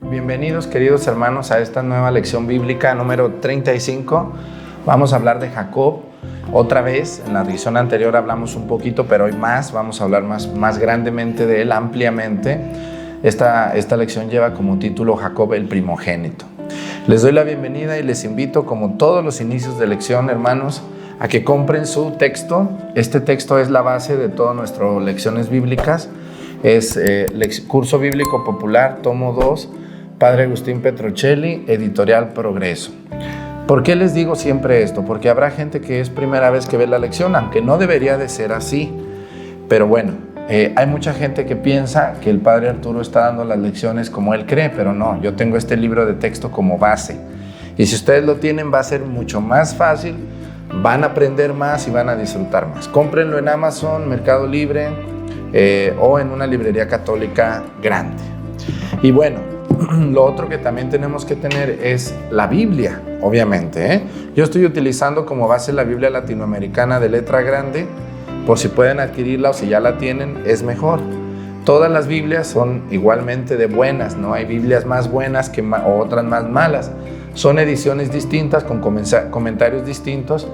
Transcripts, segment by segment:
Bienvenidos, queridos hermanos, a esta nueva lección bíblica número 35. Vamos a hablar de Jacob otra vez. En la lección anterior hablamos un poquito, pero hoy vamos a hablar más grandemente de él, ampliamente. Esta lección lleva como título Jacob el primogénito. Les doy la bienvenida y les invito, como todos los inicios de lección, hermanos, a que compren su texto. Este texto es la base de todas nuestras lecciones bíblicas. Es Curso Bíblico Popular, tomo 2, Padre Agustín Petrocelli, Editorial Progreso. ¿Por qué les digo siempre esto? Porque habrá gente que es primera vez que ve la lección, aunque no debería de ser así. Pero bueno, hay mucha gente que piensa que el Padre Arturo está dando las lecciones como él cree, pero no, yo tengo este libro de texto como base. Y si ustedes lo tienen, va a ser mucho más fácil, van a aprender más y van a disfrutar más. Cómprenlo en Amazon, Mercado Libre, o en una librería católica grande. Y bueno, lo otro que también tenemos que tener es la Biblia, obviamente, Yo estoy utilizando como base la Biblia latinoamericana de letra grande, por si pueden adquirirla o si ya la tienen, es mejor. Todas las Biblias son igualmente de buenas, no hay Biblias más buenas o otras más malas. Son ediciones distintas con comentarios distintos,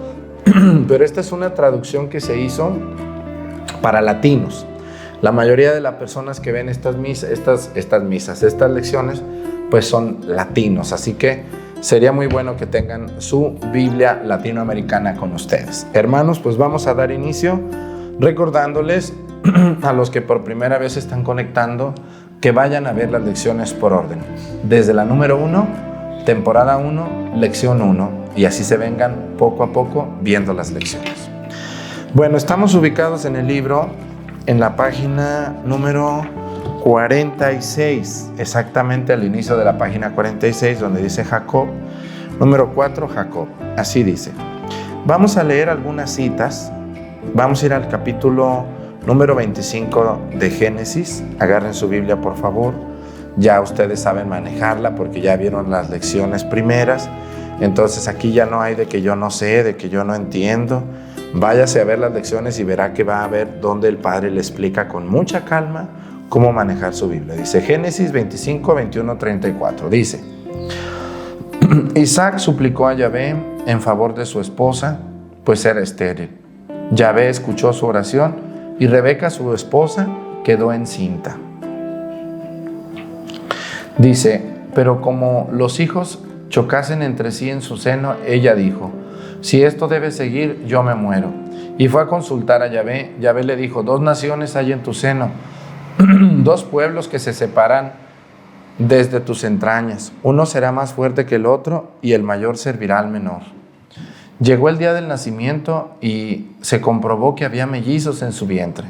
pero esta es una traducción que se hizo para latinos. La mayoría de las personas que ven estas lecciones, pues son latinos. Así que sería muy bueno que tengan su Biblia latinoamericana con ustedes. Hermanos, pues vamos a dar inicio recordándoles a los que por primera vez están conectando que vayan a ver las lecciones por orden. Desde la número 1, temporada 1, lección 1. Y así se vengan poco a poco viendo las lecciones. Bueno, estamos ubicados en el libro, en la página número 46, exactamente al inicio de la página 46, donde dice Jacob, número 4, Jacob. Así dice. Vamos a leer algunas citas. Vamos a ir al capítulo número 25 de Génesis. Agarren su Biblia, por favor. Ya ustedes saben manejarla porque ya vieron las lecciones primeras. Entonces aquí ya no hay de que yo no sé, de que yo no entiendo. Váyase a ver las lecciones y verá que va a ver donde el Padre le explica con mucha calma cómo manejar su Biblia. Dice Génesis 25, 21, 34. Dice: Isaac suplicó a Yahvé en favor de su esposa, pues era estéril. Yahvé escuchó su oración y Rebeca, su esposa, quedó encinta. Dice: pero como los hijos chocasen entre sí en su seno, ella dijo: si esto debe seguir, yo me muero. Y fue a consultar a Yahvé. Yahvé le dijo: 2 naciones hay en tu seno, 2 pueblos que se separan desde tus entrañas. Uno será más fuerte que el otro, y el mayor servirá al menor. Llegó el día del nacimiento y se comprobó que había mellizos en su vientre.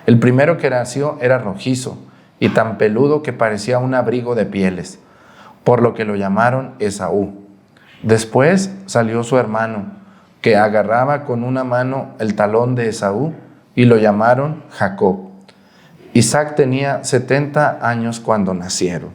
El primero que nació era rojizo y tan peludo que parecía un abrigo de pieles, por lo que lo llamaron Esaú. Después salió su hermano, que agarraba con una mano el talón de Esaú, y lo llamaron Jacob. Isaac tenía 70 años cuando nacieron.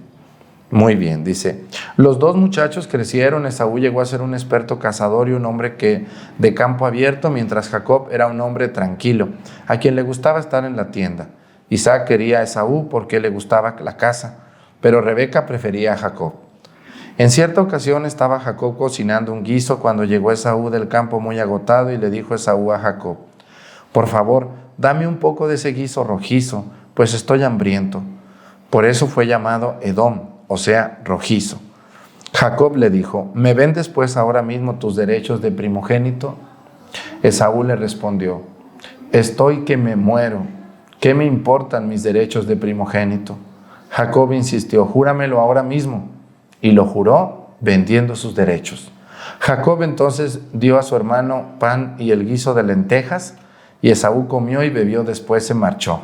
Muy bien, dice: los 2 muchachos crecieron. Esaú llegó a ser un experto cazador y un hombre de campo abierto, mientras Jacob era un hombre tranquilo, a quien le gustaba estar en la tienda. Isaac quería a Esaú porque le gustaba la caza, pero Rebeca prefería a Jacob. En cierta ocasión estaba Jacob cocinando un guiso cuando llegó Esaú del campo muy agotado y le dijo Esaú a Jacob: por favor, dame un poco de ese guiso rojizo, pues estoy hambriento. Por eso fue llamado Edom, o sea, rojizo. Jacob le dijo: ¿me vendes pues ahora mismo tus derechos de primogénito? Esaú le respondió: estoy que me muero. ¿Qué me importan mis derechos de primogénito? Jacob insistió: júramelo ahora mismo. Y lo juró vendiendo sus derechos. Jacob entonces dio a su hermano pan y el guiso de lentejas, y Esaú comió y bebió, después se marchó.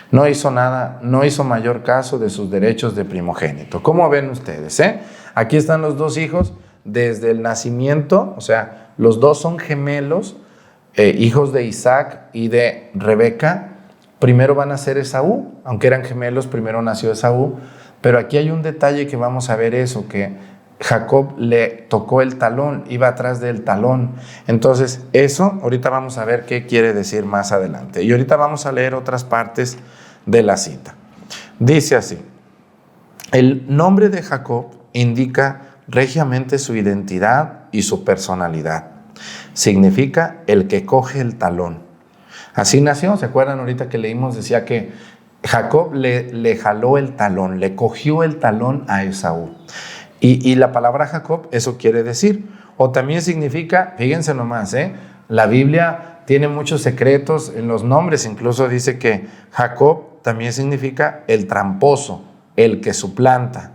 No hizo nada, no hizo mayor caso de sus derechos de primogénito. ¿Cómo ven ustedes? Aquí están los dos hijos desde el nacimiento, o sea, los dos son gemelos, hijos de Isaac y de Rebeca. Primero van a ser Esaú, aunque eran gemelos, primero nació Esaú. Pero aquí hay un detalle que vamos a ver eso, que Jacob le tocó el talón, iba atrás del talón. Entonces, eso ahorita vamos a ver qué quiere decir más adelante. Y ahorita vamos a leer otras partes de la cita. Dice así: el nombre de Jacob indica regiamente su identidad y su personalidad. Significa el que coge el talón. Así nació, ¿se acuerdan ahorita que leímos? Decía que Jacob le jaló el talón, le cogió el talón a Esaú. Y la palabra Jacob, eso quiere decir. O también significa, fíjense nomás, la Biblia tiene muchos secretos en los nombres. Incluso dice que Jacob también significa el tramposo, el que suplanta.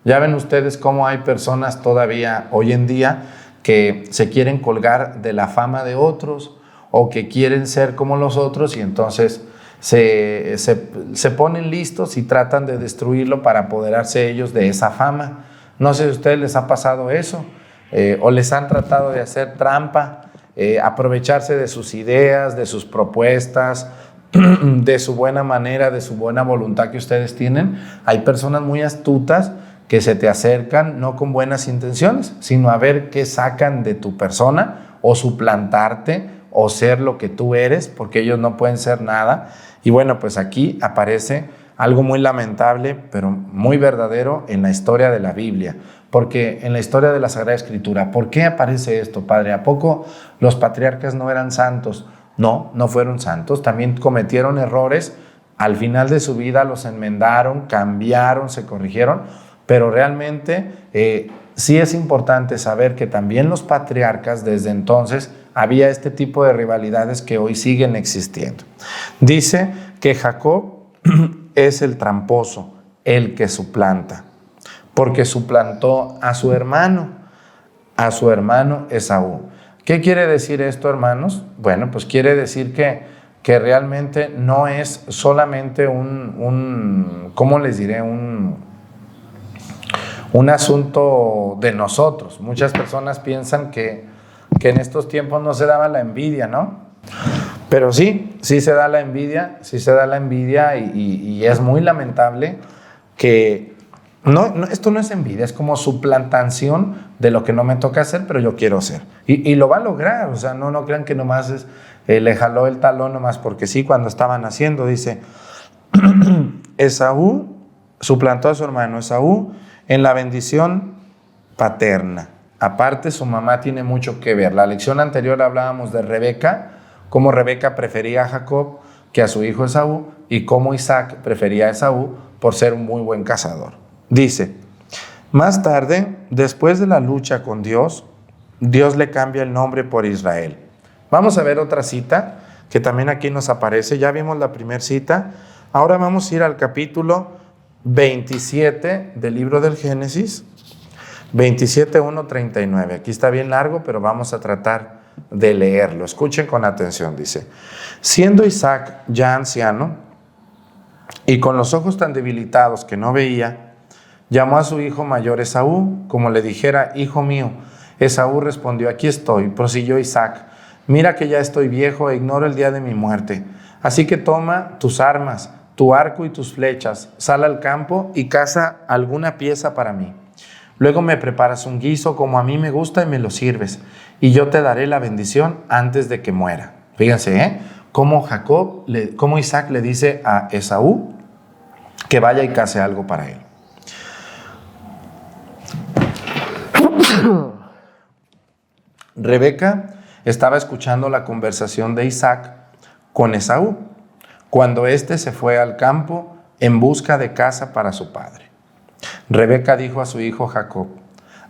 Ya ven ustedes cómo hay personas todavía hoy en día que se quieren colgar de la fama de otros o que quieren ser como los otros, y entonces se ponen listos y tratan de destruirlo para apoderarse ellos de esa fama. No sé si a ustedes les ha pasado eso, o les han tratado de hacer trampa, aprovecharse de sus ideas, de sus propuestas, de su buena manera, de su buena voluntad que ustedes tienen. Hay personas muy astutas que se te acercan no con buenas intenciones, sino a ver qué sacan de tu persona, o suplantarte, o ser lo que tú eres, porque ellos no pueden ser nada. Y bueno, pues aquí aparece algo muy lamentable, pero muy verdadero en la historia de la Biblia, porque en la historia de la Sagrada Escritura. ¿Por qué aparece esto, Padre? ¿A poco los patriarcas no eran santos? No, no fueron santos, también cometieron errores. Al final de su vida los enmendaron, cambiaron, se corrigieron, pero realmente sí es importante saber que también los patriarcas, desde entonces, había este tipo de rivalidades que hoy siguen existiendo. Dice que Jacob es el tramposo, el que suplanta, porque suplantó a su hermano Esaú. ¿Qué quiere decir esto, hermanos? Bueno, pues quiere decir que realmente no es solamente ¿cómo les diré? Un asunto de nosotros. Muchas personas piensan que en estos tiempos no se daba la envidia, ¿no? Pero sí se da la envidia, y es muy lamentable que esto no es envidia, es como suplantación de lo que no me toca hacer, pero yo quiero hacer. Y lo va a lograr, o sea, no crean que nomás le jaló el talón nomás porque sí, cuando estaban haciendo, dice, Esaú suplantó a su hermano Esaú en la bendición paterna. Aparte, su mamá tiene mucho que ver. La lección anterior hablábamos de Rebeca, cómo Rebeca prefería a Jacob que a su hijo Esaú, y cómo Isaac prefería a Esaú por ser un muy buen cazador. Dice, más tarde, después de la lucha con Dios, Dios le cambia el nombre por Israel. Vamos a ver otra cita que también aquí nos aparece. Ya vimos la primera cita. Ahora vamos a ir al capítulo 27 del libro del Génesis. 27:1-39. Aquí está bien largo, pero vamos a tratar de leerlo. Escuchen con atención. Dice, siendo Isaac ya anciano y con los ojos tan debilitados que no veía, llamó a su hijo mayor Esaú, como le dijera, hijo mío. Esaú respondió, aquí estoy. Prosiguió Isaac, mira que ya estoy viejo e ignoro el día de mi muerte. Así que toma tus armas, tu arco y tus flechas, sal al campo y caza alguna pieza para mí. Luego me preparas un guiso como a mí me gusta y me lo sirves, y yo te daré la bendición antes de que muera. Fíjense, cómo Isaac le dice a Esaú que vaya y case algo para él. Rebeca estaba escuchando la conversación de Isaac con Esaú, cuando éste se fue al campo en busca de caza para su padre. Rebeca dijo a su hijo Jacob: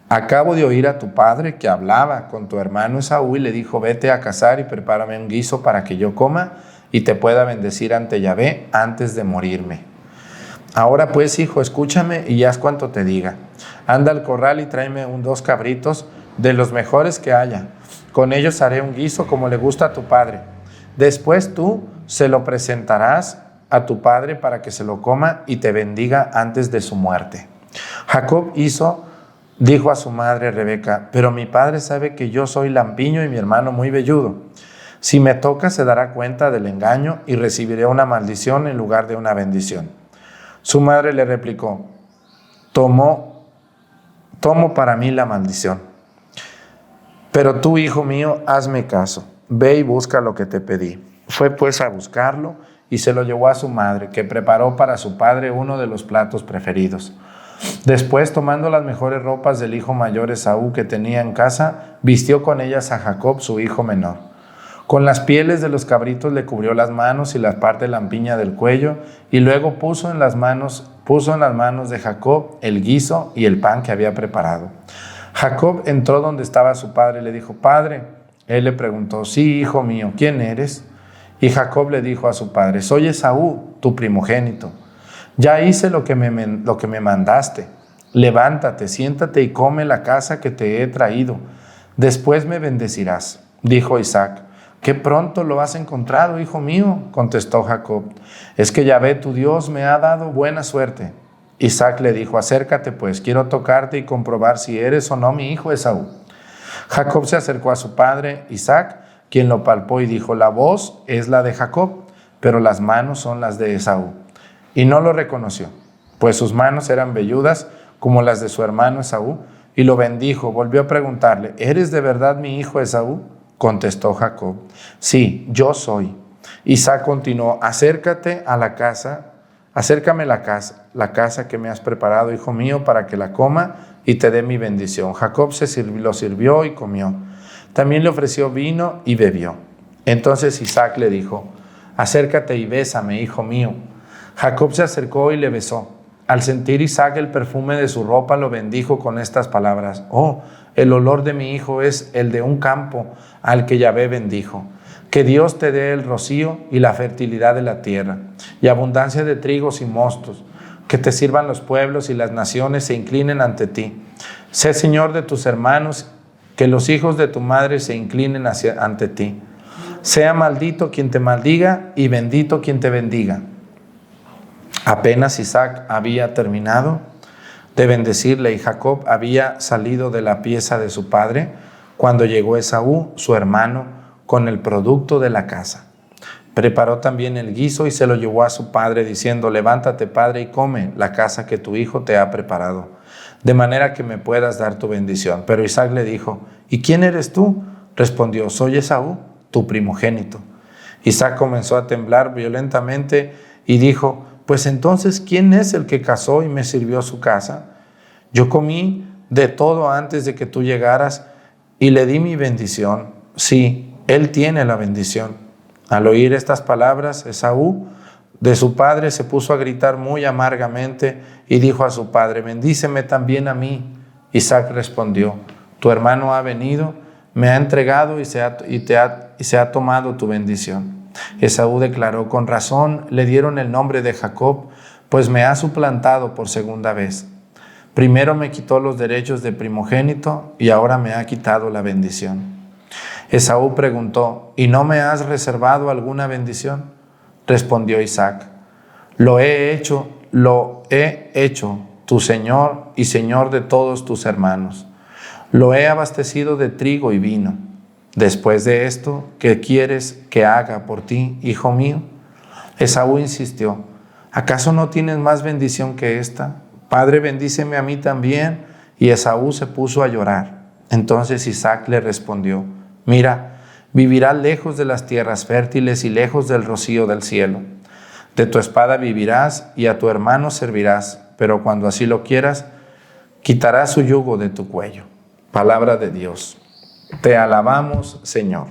acabo de oír a tu padre que hablaba con tu hermano Esaú y le dijo: vete a cazar y prepárame un guiso para que yo coma y te pueda bendecir ante Yahvé antes de morirme. Ahora pues, hijo, escúchame y haz cuanto te diga. Anda al corral y tráeme 2 cabritos de los mejores que haya. Con ellos haré un guiso como le gusta a tu padre. Después tú se lo presentarás a tu padre para que se lo coma y te bendiga antes de su muerte. Jacob dijo a su madre Rebeca: pero mi padre sabe que yo soy lampiño y mi hermano muy velludo. Si me toca, se dará cuenta del engaño y recibiré una maldición en lugar de una bendición. Su madre le replicó: tomo para mí la maldición. Pero tú, hijo mío, hazme caso. Ve y busca lo que te pedí. Fue pues a buscarlo y se lo llevó a su madre, que preparó para su padre uno de los platos preferidos. Después, tomando las mejores ropas del hijo mayor Esaú que tenía en casa, vistió con ellas a Jacob, su hijo menor. Con las pieles de los cabritos le cubrió las manos y la parte lampiña del cuello, y luego puso en las manos de Jacob el guiso y el pan que había preparado. Jacob entró donde estaba su padre y le dijo: Padre. Él le preguntó: Sí, hijo mío, ¿quién eres? Y Jacob le dijo a su padre: Soy Esaú, tu primogénito. Ya hice lo que me mandaste. Levántate, siéntate y come la caza que te he traído. Después me bendecirás. Dijo Isaac: ¡Qué pronto lo has encontrado, hijo mío! Contestó Jacob: Es que Yahvé tu Dios me ha dado buena suerte. Isaac le dijo: Acércate pues, quiero tocarte y comprobar si eres o no mi hijo Esaú. Jacob se acercó a su padre Isaac, quien lo palpó y dijo: La voz es la de Jacob, pero las manos son las de Esaú. Y no lo reconoció, pues sus manos eran velludas como las de su hermano Esaú, y lo bendijo. Volvió a preguntarle: ¿Eres de verdad mi hijo Esaú? Contestó Jacob: Sí, yo soy. Isaac continuó: Acércame la casa que me has preparado, hijo mío, para que la coma y te dé mi bendición. Jacob lo sirvió y comió. También le ofreció vino y bebió. Entonces Isaac le dijo: Acércate y bésame, hijo mío. Jacob se acercó y le besó. Al sentir Isaac el perfume de su ropa, lo bendijo con estas palabras: Oh, el olor de mi hijo es el de un campo al que Yahvé bendijo. Que Dios te dé el rocío y la fertilidad de la tierra, y abundancia de trigos y mostos. Que te sirvan los pueblos y las naciones se inclinen ante ti. Sé Señor de tus hermanos, que los hijos de tu madre se inclinen ante ti. Sea maldito quien te maldiga y bendito quien te bendiga. Apenas Isaac había terminado de bendecirle y Jacob había salido de la pieza de su padre, cuando llegó Esaú, su hermano, con el producto de la casa. Preparó también el guiso y se lo llevó a su padre, diciendo: Levántate, padre, y come la caza que tu hijo te ha preparado, de manera que me puedas dar tu bendición. Pero Isaac le dijo: ¿Y quién eres tú? Respondió: Soy Esaú, tu primogénito. Isaac comenzó a temblar violentamente y dijo: Pues entonces, ¿quién es el que cazó y me sirvió su caza? Yo comí de todo antes de que tú llegaras y le di mi bendición. Sí, él tiene la bendición. Al oír estas palabras, Esaú de su padre se puso a gritar muy amargamente y dijo a su padre: Bendíceme también a mí. Isaac respondió: Tu hermano ha venido, me ha entregado y se ha tomado tu bendición. Esaú declaró: Con razón le dieron el nombre de Jacob, pues me ha suplantado por segunda vez. Primero me quitó los derechos de primogénito y ahora me ha quitado la bendición. Esaú preguntó: ¿Y no me has reservado alguna bendición? Respondió Isaac: Lo he hecho, tu Señor y Señor de todos tus hermanos. Lo he abastecido de trigo y vino. Después de esto, ¿qué quieres que haga por ti, hijo mío? Esaú insistió: ¿Acaso no tienes más bendición que esta? Padre, bendíceme a mí también. Y Esaú se puso a llorar. Entonces Isaac le respondió: Mira, vivirás lejos de las tierras fértiles y lejos del rocío del cielo. De tu espada vivirás y a tu hermano servirás, pero cuando así lo quieras, quitarás su yugo de tu cuello. Palabra de Dios. Te alabamos, Señor.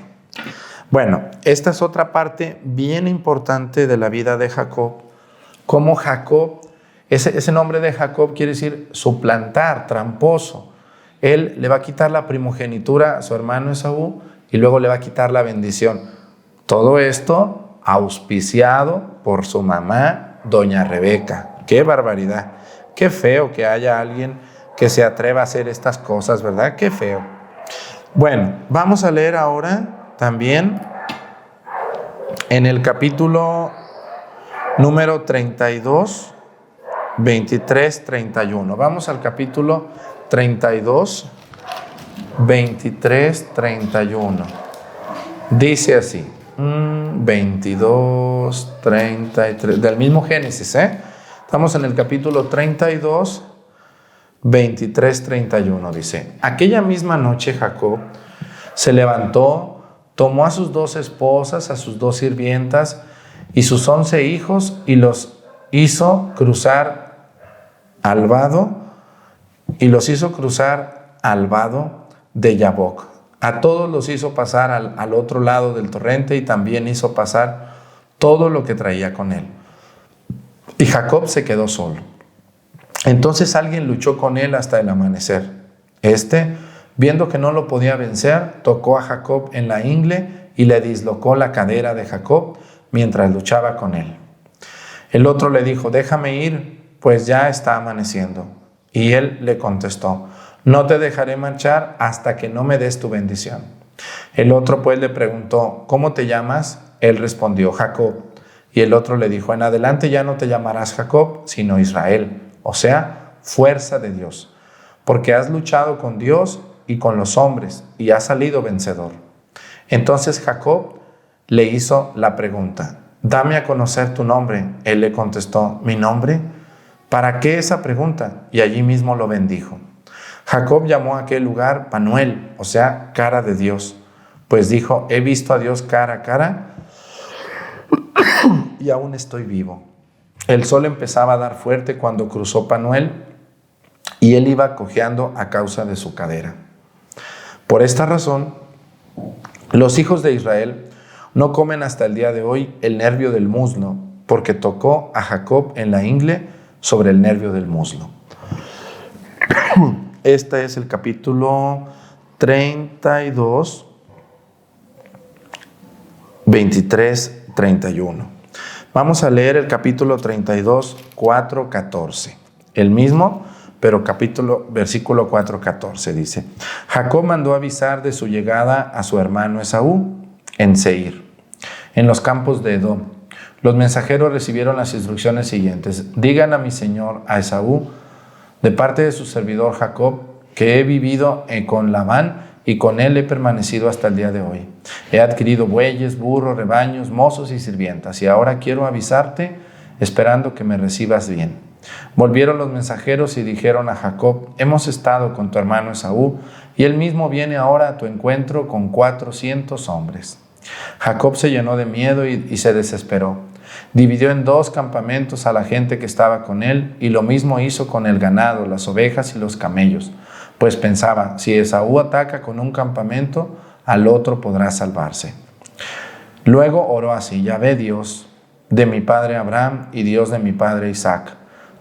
Bueno, esta es otra parte bien importante de la vida de Jacob. Como Jacob, ese nombre de Jacob quiere decir suplantar, tramposo. Él le va a quitar la primogenitura a su hermano Esaú y luego le va a quitar la bendición. Todo esto auspiciado por su mamá, doña Rebeca. ¡Qué barbaridad! Qué feo que haya alguien que se atreva a hacer estas cosas, ¿verdad? Qué feo. Bueno, vamos a leer ahora también en el capítulo número 32, 23, 31. Vamos al capítulo 32, 23, 31. Dice así, 22, 33, del mismo Génesis, Estamos en el capítulo 32, 23, 31, dice. Aquella misma noche Jacob se levantó, tomó a sus 2 esposas, a sus 2 sirvientas y sus 11 hijos y los hizo cruzar al vado de Yaboc. A todos los hizo pasar al otro lado del torrente y también hizo pasar todo lo que traía con él. Y Jacob se quedó solo. Entonces alguien luchó con él hasta el amanecer. Viendo que no lo podía vencer, tocó a Jacob en la ingle y le dislocó la cadera de Jacob mientras luchaba con él. El otro le dijo, déjame ir, pues ya está amaneciendo. Y él le contestó, no te dejaré marchar hasta que no me des tu bendición. El otro pues le preguntó, ¿cómo te llamas? Él respondió, Jacob. Y el otro le dijo, en adelante ya no te llamarás Jacob, sino Israel, o sea, fuerza de Dios, porque has luchado con Dios y con los hombres y has salido vencedor. Entonces Jacob le hizo la pregunta, dame a conocer tu nombre. Él le contestó, ¿mi nombre? ¿Para qué esa pregunta? Y allí mismo lo bendijo. Jacob llamó a aquel lugar Panuel, o sea, cara de Dios, pues dijo, he visto a Dios cara a cara y aún estoy vivo. El sol empezaba a dar fuerte cuando cruzó Panuel y él iba cojeando a causa de su cadera. Por esta razón, los hijos de Israel no comen hasta el día de hoy el nervio del muslo, porque tocó a Jacob en la ingle sobre el nervio del muslo. Este es el capítulo 32, 23, 31. Vamos a leer el capítulo 32, 4, 14. El mismo, pero versículo 4, 14 dice, Jacob mandó avisar de su llegada a su hermano Esaú en Seir, en los campos de Edom. Los mensajeros recibieron las instrucciones siguientes. Digan a mi señor, a Esaú, de parte de su servidor Jacob, que he vivido con Labán y con él he permanecido hasta el día de hoy. He adquirido bueyes, burros, rebaños, mozos y sirvientas, y ahora quiero avisarte, esperando que me recibas bien. Volvieron los mensajeros y dijeron a Jacob, hemos estado con tu hermano Esaú, y él mismo viene ahora a tu encuentro con 400 hombres. Jacob se llenó de miedo y se desesperó. Dividió en 2 campamentos a la gente que estaba con él, y lo mismo hizo con el ganado, las ovejas y los camellos. Pues pensaba, si Esaú ataca con un campamento, al otro podrá salvarse. Luego oró así, Yahvé Dios de mi padre Abraham y Dios de mi padre Isaac.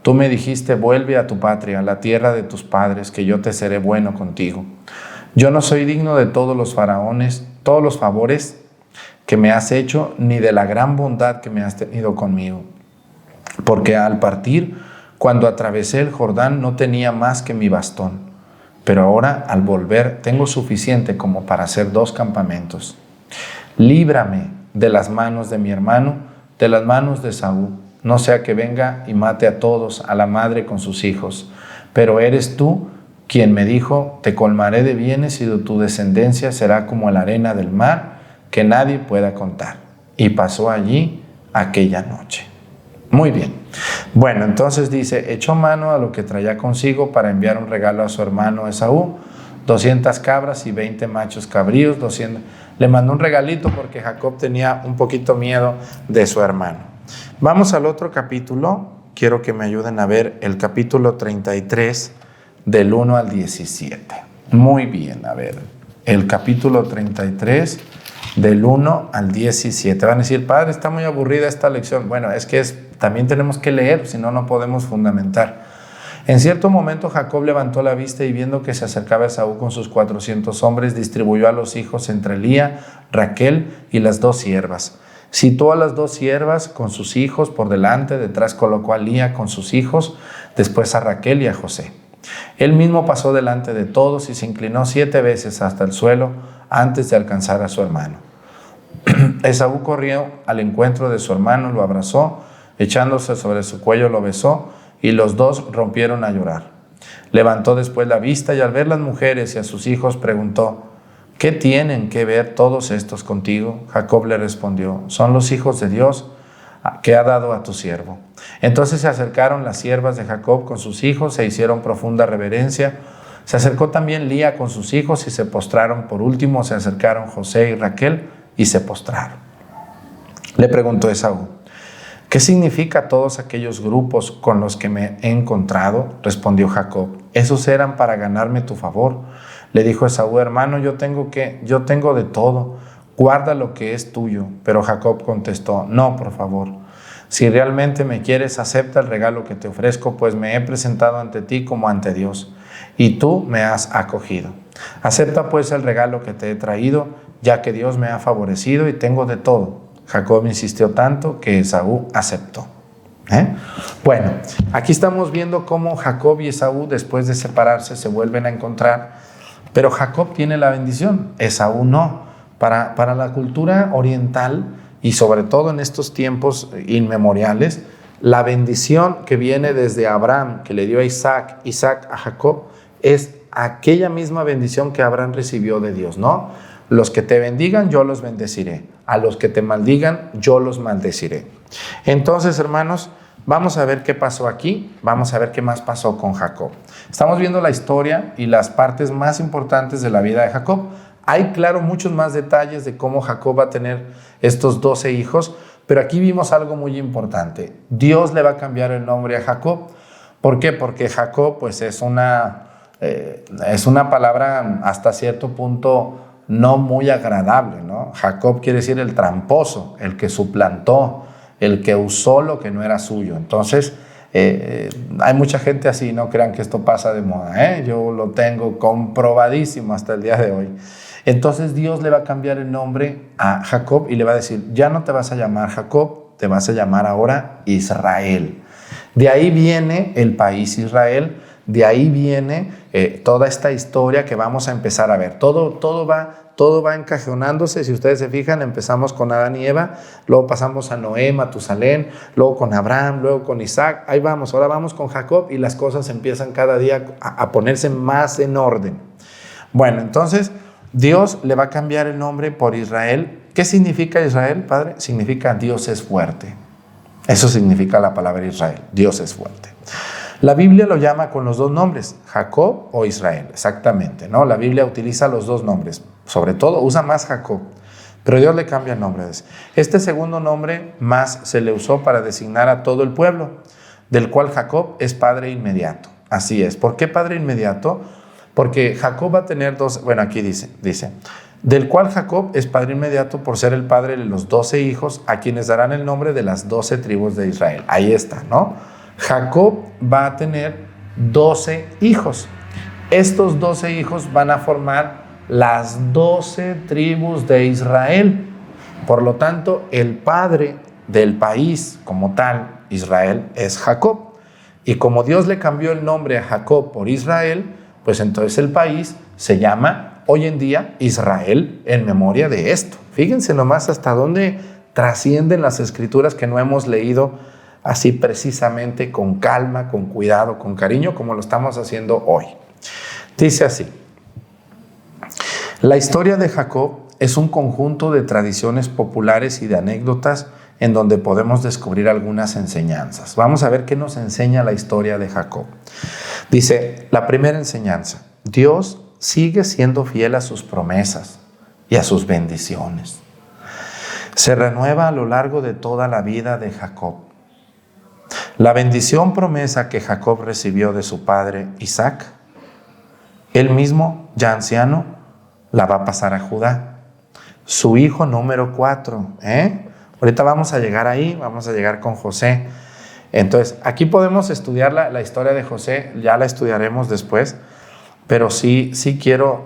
Tú me dijiste, vuelve a tu patria, a la tierra de tus padres, que yo te seré bueno contigo. Yo no soy digno de todos los favores que me has hecho, ni de la gran bondad que me has tenido conmigo. Porque al partir, cuando atravesé el Jordán, no tenía más que mi bastón. Pero ahora, al volver, tengo suficiente como para hacer 2 campamentos. Líbrame de las manos de mi hermano, de las manos de Esaú, no sea que venga y mate a todos, a la madre con sus hijos. Pero eres tú quien me dijo, te colmaré de bienes y de tu descendencia será como la arena del mar, que nadie pueda contar. Y pasó allí aquella noche. Muy bien. Bueno, entonces dice, echó mano a lo que traía consigo para enviar un regalo a su hermano Esaú, 200 cabras y 20 machos cabríos, 200. Le mandó un regalito porque Jacob tenía un poquito miedo de su hermano. Vamos al otro capítulo. Quiero que me ayuden a ver el capítulo 33 del 1 al 17. Muy bien, a ver, el capítulo 33, del 1 al 17. Van a decir, padre, está muy aburrida esta lección. Bueno, es que también tenemos que leer, si no, no podemos fundamentar. En cierto momento Jacob levantó la vista y viendo que se acercaba Esaú con sus 400 hombres, distribuyó a los hijos entre Lía, Raquel y las 2 siervas. Citó a las 2 siervas con sus hijos por delante, detrás colocó a Lía con sus hijos, después a Raquel y a José. Él mismo pasó delante de todos y se inclinó 7 veces hasta el suelo antes de alcanzar a su hermano. Esaú corrió al encuentro de su hermano, lo abrazó, echándose sobre su cuello lo besó, y los 2 rompieron a llorar. Levantó después la vista y al ver las mujeres y a sus hijos preguntó, ¿qué tienen que ver todos estos contigo? Jacob le respondió, son los hijos de Dios que ha dado a tu siervo. Entonces se acercaron las siervas de Jacob con sus hijos e hicieron profunda reverencia. Se acercó también Lía con sus hijos y se postraron. Por último se acercaron José y Raquel y se postraron. Le preguntó Esaú, ¿qué significa todos aquellos grupos con los que me he encontrado? Respondió Jacob, esos eran para ganarme tu favor. Le dijo Esaú, hermano, yo tengo de todo, guarda lo que es tuyo. Pero Jacob contestó, no, por favor. Si realmente me quieres, acepta el regalo que te ofrezco, pues me he presentado ante ti como ante Dios, y tú me has acogido. Acepta pues el regalo que te he traído, ya que Dios me ha favorecido y tengo de todo. Jacob insistió tanto que Esaú aceptó. Bueno, aquí estamos viendo cómo Jacob y Esaú, después de separarse, se vuelven a encontrar, pero Jacob tiene la bendición, Esaú no. Para la cultura oriental, y sobre todo en estos tiempos inmemoriales, la bendición que viene desde Abraham, que le dio a Isaac a Jacob, es aquella misma bendición que Abraham recibió de Dios, ¿no? Los que te bendigan, yo los bendeciré. A los que te maldigan, yo los maldeciré. Entonces, hermanos, vamos a ver qué pasó aquí. Vamos a ver qué más pasó con Jacob. Estamos viendo la historia y las partes más importantes de la vida de Jacob. Hay, claro, muchos más detalles de cómo Jacob va a tener estos 12 hijos, pero aquí vimos algo muy importante. Dios le va a cambiar el nombre a Jacob. ¿Por qué? Porque Jacob, pues, es una palabra hasta cierto punto no muy agradable, ¿no? Jacob quiere decir el tramposo, el que suplantó, el que usó lo que no era suyo. Entonces, hay mucha gente así, no crean que esto pasa de moda, yo lo tengo comprobadísimo hasta el día de hoy. Entonces Dios le va a cambiar el nombre a Jacob y le va a decir, ya no te vas a llamar Jacob, te vas a llamar ahora Israel. De ahí viene el país Israel, de ahí viene toda esta historia que vamos a empezar a ver. Todo va encajonándose. Si ustedes se fijan, empezamos con Adán y Eva, luego pasamos a Noé, Matusalén, luego con Abraham, luego con Isaac. Ahí vamos, ahora vamos con Jacob y las cosas empiezan cada día a ponerse más en orden. Bueno, entonces Dios le va a cambiar el nombre por Israel. ¿Qué significa Israel, Padre? Significa Dios es fuerte. Eso significa la palabra Israel, Dios es fuerte. La Biblia lo llama con los 2 nombres, Jacob o Israel, exactamente, ¿no? La Biblia utiliza los 2 nombres, sobre todo usa más Jacob, pero Dios le cambia el nombre. Este segundo nombre más se le usó para designar a todo el pueblo, del cual Jacob es padre inmediato. Así es. ¿Por qué padre inmediato? Porque Jacob va a tener 2, bueno, aquí dice, del cual Jacob es padre inmediato por ser el padre de los 12 hijos a quienes darán el nombre de las 12 tribus de Israel. Ahí está, ¿no? Jacob va a tener 12 hijos. Estos 12 hijos van a formar las 12 tribus de Israel. Por lo tanto, el padre del país como tal, Israel, es Jacob. Y como Dios le cambió el nombre a Jacob por Israel, pues entonces el país se llama hoy en día Israel en memoria de esto. Fíjense nomás hasta dónde trascienden las escrituras que no hemos leído así precisamente, con calma, con cuidado, con cariño, como lo estamos haciendo hoy. Dice así: la historia de Jacob es un conjunto de tradiciones populares y de anécdotas en donde podemos descubrir algunas enseñanzas. Vamos a ver qué nos enseña la historia de Jacob. Dice, la primera enseñanza: Dios sigue siendo fiel a sus promesas y a sus bendiciones. Se renueva a lo largo de toda la vida de Jacob. La bendición promesa que Jacob recibió de su padre Isaac Él mismo, ya anciano, la va a pasar a Judá. Su hijo número 4. Ahorita vamos a llegar ahí, vamos a llegar con José. Entonces, aquí podemos estudiar la historia de José, ya la estudiaremos después, pero sí quiero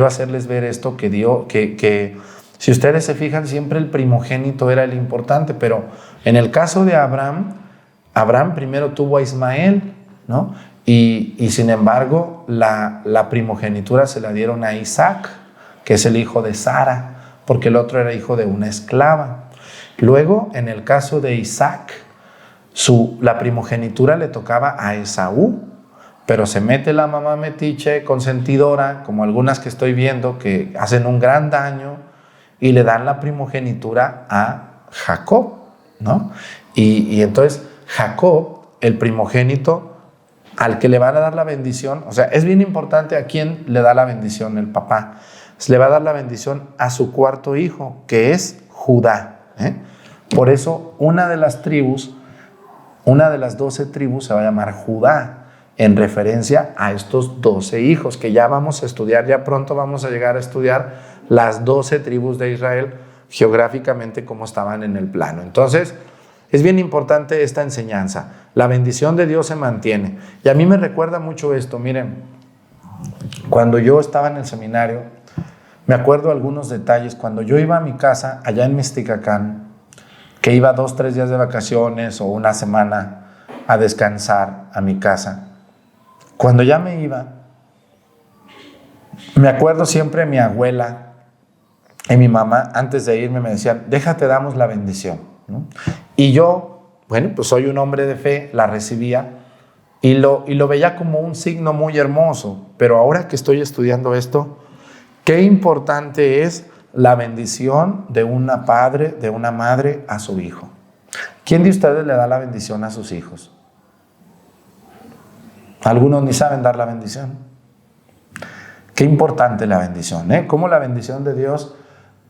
hacerles ver esto que si ustedes se fijan, siempre el primogénito era el importante, pero en el caso de Abraham primero tuvo a Ismael, ¿no? Y sin embargo, la primogenitura se la dieron a Isaac, que es el hijo de Sara, porque el otro era hijo de una esclava. Luego, en el caso de Isaac, la primogenitura le tocaba a Esaú, pero se mete la mamá metiche, consentidora, como algunas que estoy viendo, que hacen un gran daño, y le dan la primogenitura a Jacob, ¿no? Y entonces Jacob, el primogénito, al que le van a dar la bendición, o sea, es bien importante a quién le da la bendición el papá. Le va a dar la bendición a su cuarto hijo, que es Judá. Por eso una de las 12 tribus se va a llamar Judá, en referencia a estos 12 hijos, que ya vamos a estudiar, ya pronto vamos a llegar a estudiar las 12 tribus de Israel, geográficamente cómo estaban en el plano. Entonces, es bien importante esta enseñanza. La bendición de Dios se mantiene. Y a mí me recuerda mucho esto. Miren, cuando yo estaba en el seminario, me acuerdo algunos detalles. Cuando yo iba a mi casa, allá en Mixticacán, que iba 2-3 días de vacaciones o una semana a descansar a mi casa, cuando ya me iba, me acuerdo siempre mi abuela y mi mamá, antes de irme, me decían, déjate, damos la bendición, ¿no? Y yo, bueno, pues soy un hombre de fe, la recibía y lo veía como un signo muy hermoso. Pero ahora que estoy estudiando esto, qué importante es la bendición de una padre, de una madre a su hijo. ¿Quién de ustedes le da la bendición a sus hijos? Algunos ni saben dar la bendición. Qué importante la bendición, Cómo la bendición de Dios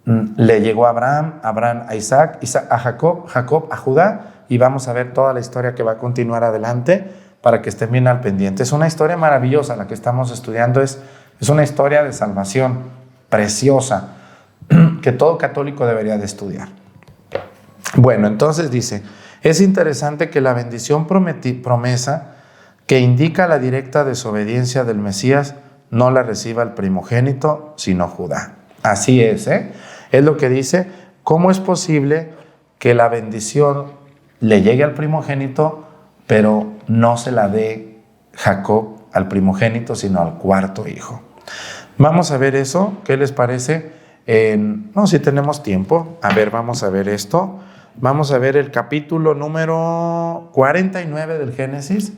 le llegó a Abraham a Isaac, a Jacob a Judá, y vamos a ver toda la historia que va a continuar adelante para que estén bien al pendiente. Es una historia maravillosa la que estamos estudiando, es una historia de salvación preciosa que todo católico debería de estudiar. Bueno, entonces dice, es interesante que la bendición promesa que indica la directa desobediencia del Mesías no la reciba el primogénito, sino Judá. Así es, Es lo que dice. ¿Cómo es posible que la bendición le llegue al primogénito, pero no se la dé Jacob al primogénito, sino al cuarto hijo? Vamos a ver eso. ¿Qué les parece? No, si tenemos tiempo. A ver, vamos a ver esto. Vamos a ver el capítulo número 49 del Génesis.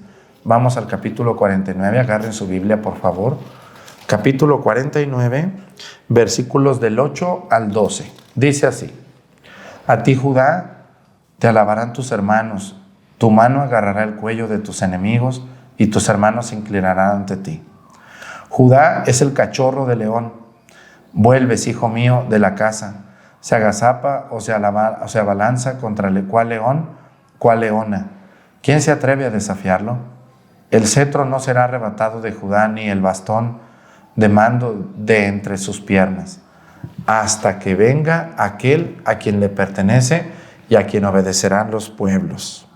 Vamos al capítulo 49. Agarren su Biblia, por favor. Capítulo 49, versículos del 8 al 12. Dice así: A ti, Judá, te alabarán tus hermanos. Tu mano agarrará el cuello de tus enemigos y tus hermanos se inclinarán ante ti. Judá es el cachorro de león. Vuelves, hijo mío, de la caza. Se agazapa o se abalanza contra cuál león, cuál leona. ¿Quién se atreve a desafiarlo? El cetro no será arrebatado de Judá, ni el bastón de mando de entre sus piernas, hasta que venga aquel a quien le pertenece y a quien obedecerán los pueblos.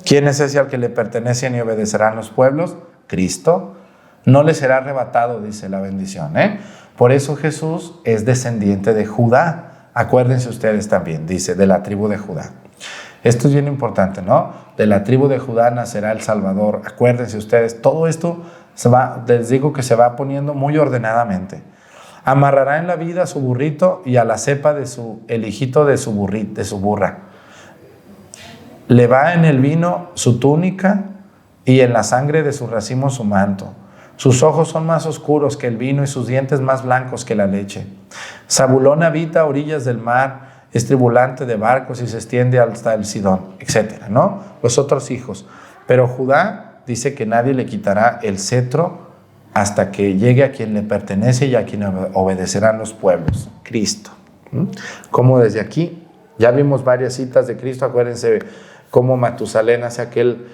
¿Quién es ese al que le pertenecen y obedecerán los pueblos? Cristo. No le será arrebatado, dice la bendición, Por eso Jesús es descendiente de Judá. Acuérdense ustedes también, dice, de la tribu de Judá. Esto es bien importante, ¿no? De la tribu de Judá nacerá el Salvador. Acuérdense ustedes, todo esto les digo que se va poniendo muy ordenadamente. Amarrará en la vida a su burrito y a la cepa el hijito de su burra. Le va en el vino su túnica y en la sangre de su racimo su manto. Sus ojos son más oscuros que el vino y sus dientes más blancos que la leche. Zabulón habita a orillas del mar, es tribulante de barcos y se extiende hasta el Sidón, etcétera, ¿no? Los otros hijos. Pero Judá dice que nadie le quitará el cetro hasta que llegue a quien le pertenece y a quien obedecerán los pueblos, Cristo. Como desde aquí ya vimos varias citas de Cristo. Acuérdense, cómo Matusalén hace aquel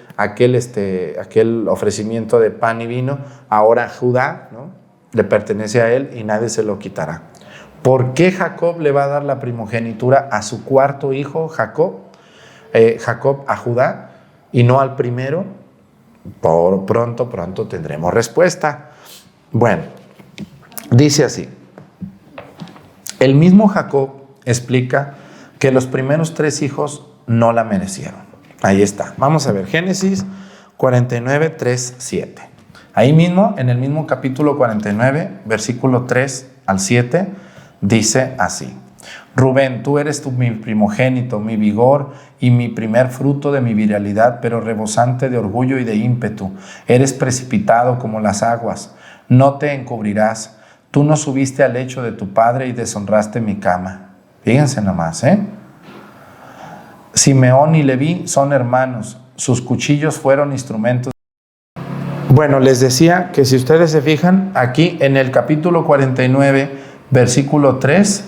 ofrecimiento de pan y vino. Ahora Judá, ¿no?, le pertenece a él y nadie se lo quitará. ¿Por qué Jacob le va a dar la primogenitura a su cuarto hijo, Jacob a Judá, y no al primero? Pronto tendremos respuesta. Bueno, dice así. El mismo Jacob explica que los primeros 3 hijos no la merecieron. Ahí está. Vamos a ver, Génesis 49, 3, 7. Ahí mismo, en el mismo capítulo 49, versículo 3 al 7, dice así: Rubén, tú eres mi primogénito, mi vigor y mi primer fruto de mi viralidad, pero rebosante de orgullo y de ímpetu. Eres precipitado como las aguas, no te encubrirás. Tú no subiste al lecho de tu padre y deshonraste mi cama. Fíjense nomás, Simeón y Leví son hermanos, sus cuchillos fueron instrumentos. Bueno, les decía que si ustedes se fijan, aquí en el capítulo 49, versículo 3,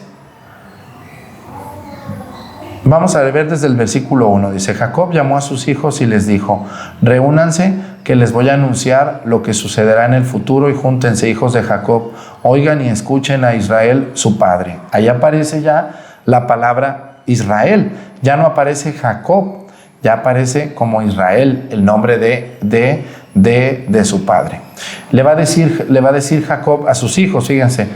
vamos a ver desde el versículo 1. Dice: Jacob llamó a sus hijos y les dijo: reúnanse, que les voy a anunciar lo que sucederá en el futuro, y júntense, hijos de Jacob, oigan y escuchen a Israel su padre. Ahí aparece ya la palabra Israel, ya no aparece Jacob, ya aparece como Israel, el nombre de su padre. Le va a decir Jacob a sus hijos, fíjense,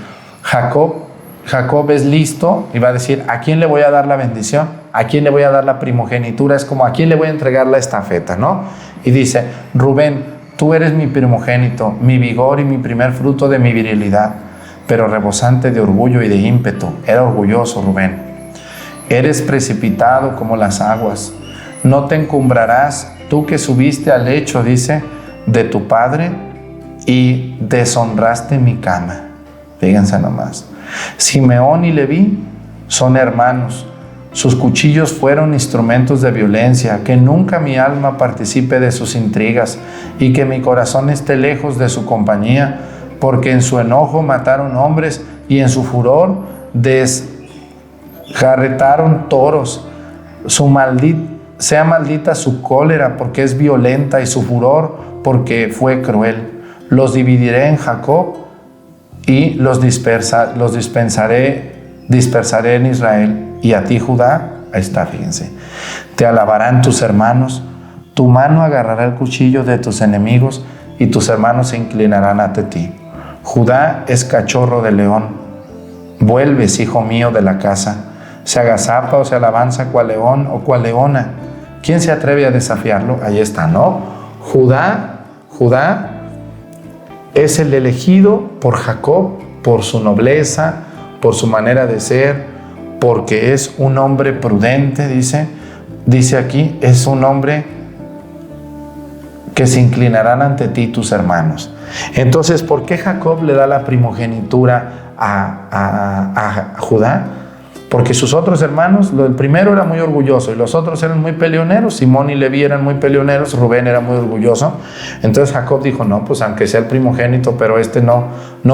Jacob es listo y va a decir: ¿a quién le voy a dar la bendición? ¿A quién le voy a dar la primogenitura? Es como: ¿a quién le voy a entregar la estafeta, no? Y dice: Rubén, tú eres mi primogénito, mi vigor y mi primer fruto de mi virilidad, pero rebosante de orgullo y de ímpetu. Era orgulloso Rubén. Eres precipitado como las aguas, no te encumbrarás, tú que subiste al lecho, dice, de tu padre y deshonraste mi cama. Fíjense nomás. Simeón y Leví son hermanos, sus cuchillos fueron instrumentos de violencia. Que nunca mi alma participe de sus intrigas y que mi corazón esté lejos de su compañía, porque en su enojo mataron hombres y en su furor desjarretaron toros. Sea maldita su cólera, porque es violenta, y su furor, porque fue cruel. Los dividiré en Jacob y los dispersaré en Israel. Y a ti, Judá, ahí está, fíjense, te alabarán tus hermanos, tu mano agarrará el cuchillo de tus enemigos y tus hermanos se inclinarán ante ti. Judá es cachorro de león, vuelves, hijo mío, de la casa. Se agazapa o se alabanza cual león o cual leona. ¿Quién se atreve a desafiarlo? Ahí está, ¿no? Judá es el elegido por Jacob, por su nobleza, por su manera de ser, porque es un hombre prudente, dice aquí, es un hombre que se inclinarán ante ti tus hermanos. Entonces, ¿por qué Jacob le da la primogenitura a Judá? Porque sus otros hermanos, el primero era muy orgulloso y los otros eran muy peleoneros. Simón y Leví eran muy peleoneros, Rubén era muy orgulloso. Entonces Jacob dijo: no, pues aunque sea el primogénito, pero este no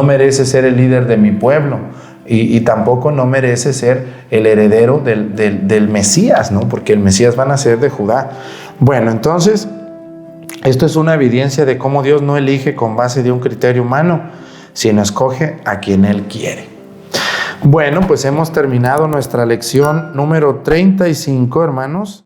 merece ser el líder de mi pueblo y tampoco no merece ser el heredero del Mesías, ¿no? Porque el Mesías va a nacer de Judá. Bueno, entonces esto es una evidencia de cómo Dios no elige con base de un criterio humano, sino escoge a quien Él quiere. Bueno, pues hemos terminado nuestra lección número 35, hermanos.